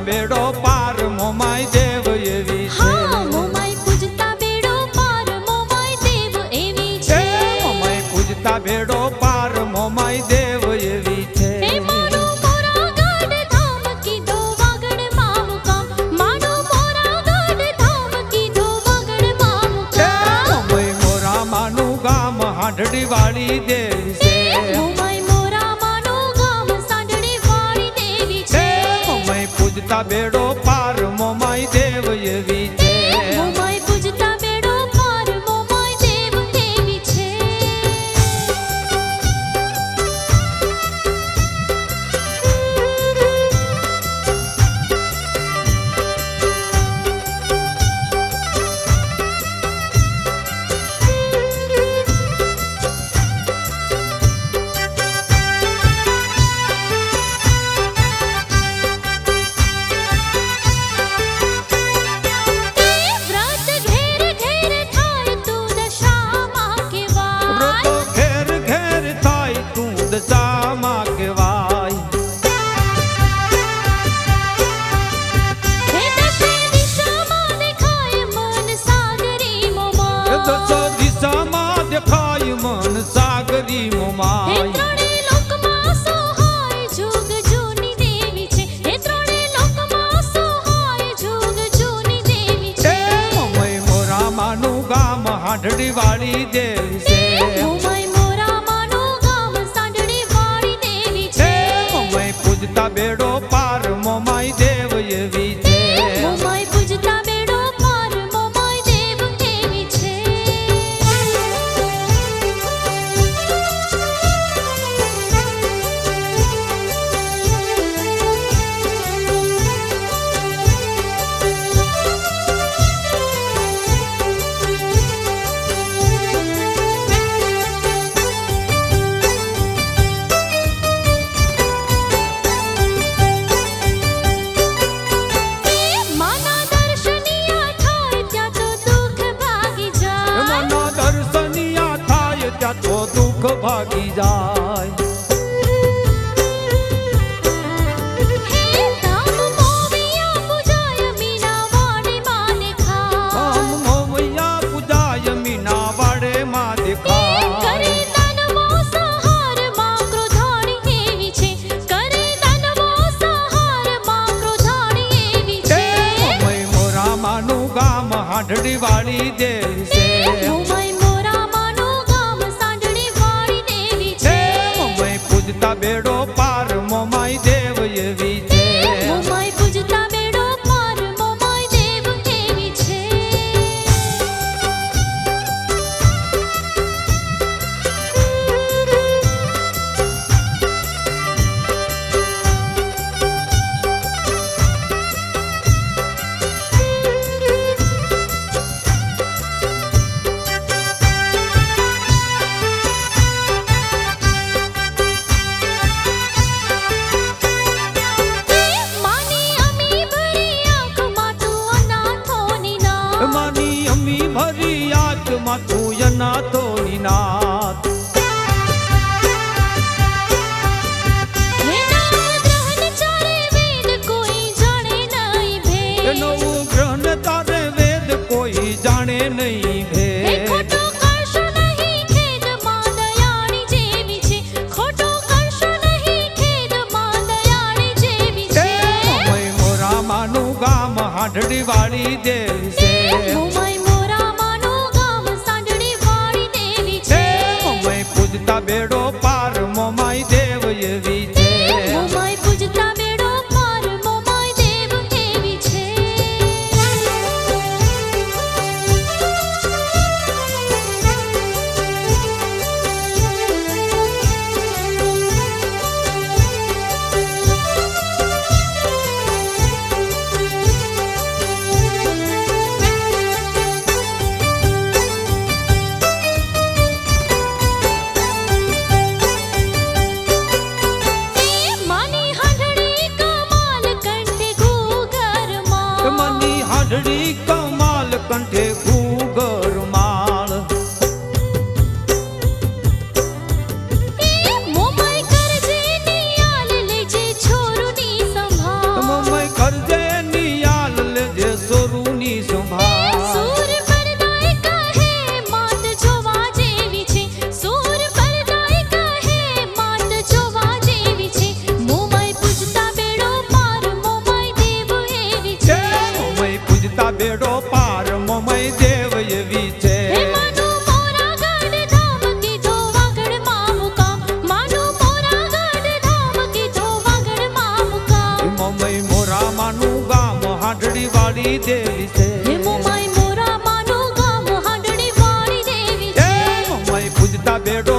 પૂજતા બેડો પાર મોમાય દેવ એવી છે મોમાય પૂજતા બેડો પાર મોમાય દેવ એવી છે મોમાય પૂજતા બેડો પાર મોમાય દેવ એવી છે હે મારો મોરાગઢ ધામ કીધો વાગડ માં મુકામ મારો મોરાગઢ ધામ કીધો વાગડ માં મુકામ મોમાય મોરા માનું ગામ હાંડડી વાળી દેવી છે મોમાય મોરા માનું ગામ સાંડળી વાળી દેવી છે મોમાય પૂજતા બેડો પાર મોમાય દેવ એવી છે મોમાય પૂજતા બેડો પાર મોમાય દેવ એવી છે દશામાં કહેવાય હે દશે દિશામાં દેખાય મન સાગરી મોમાય દશો દિશામાં દેખાય મન સાગરી હે મોમાય ત્રણે લોકમાં સહાય જોગ જોની દેવી છે હે ત્રણે લોકમાં સહાય જોગ જોની દેવી છે મોમાય મોરા માનું ગામ હાંડડી વાળી દેવી છે મોમાય મોરા માનું ગામ સાંડળી વાળી દેવી છે મોમાય પૂજતા બેડો પાર મોમાય દેવ એવી છે મોમાય પૂજતા બેડો પાર મોમાય દેવ એવી છે માના દર્શનિયા થાય ત્યાં તો દુઃખ ભાગી જાય મનો દર્શનિયા થાય ત્યાં તો દુઃખ ભાગી જાય હે ધામ મોવિયા પૂજાય મીના વાડે માં દેખાય આમ મોમૈયા પૂજાય મીના વાડે માં દેખાય કરે દાનવો સહાર માં ક્રોધાણી એવી છે કરે દાનવો સહાર માં ક્રોધાણી એવી છે મોમાય મોરા માનું ગામ હાંડડી વાળી દેવી છે મોમાય મોરા માનું ગામ સાંડળી વાળી દેવી છે મોમાય પૂજતા બેડો પાર મોમાય દેવ એવી છે મોમાય પૂજતા બેડો પાર મોમાય દેવ એવી છે માની અમી ભરી આંખમાં તું અનાથોની નાથ માની અમી ભરી આંખમાં તું અનાથોની નાથ હે નામ ગ્રહણ ચારે વેદ કોઈ જાણે નહીં ભેદ નવું ગ્રહણ તારે વેદ કોઈ જાણે નહીં હે ભેદ ખોટો કરશો નહીં ખેદ માં દયાળી જેવી છે ખોટો કરશો નહીં ખેદ માં દયાળી જેવી છે મોમાય મોરા માનું ગામ હાંડડી વાળી દેવી છે મોમાય મોરા માનું ગામ સાંડળી વાળી દેવી છે સંભાળ સૂર પરદાય કહે માત જોવા જેવી છે સૂર પરદાય કહે માત જોવા જેવી છે મોમાય પૂજતા બેડો પાર મોમાય દેવ એવી છે મોમય પૂજતા બેડો પાર મોમય દેવ એવી છે હે માનો મોરા ગઢ ધામ કીધો વાગડ માં મુકામ માનો મોરા ગઢ ધામ કીધો વાગડ માં મુકામ મોમય મોરામાનું ગામ હાંડળી વાળી દેવી છે હે મોમાય મોરા માનો ગામ હાંડણી વાળી દેવી છે મોમય પૂજતા બેડો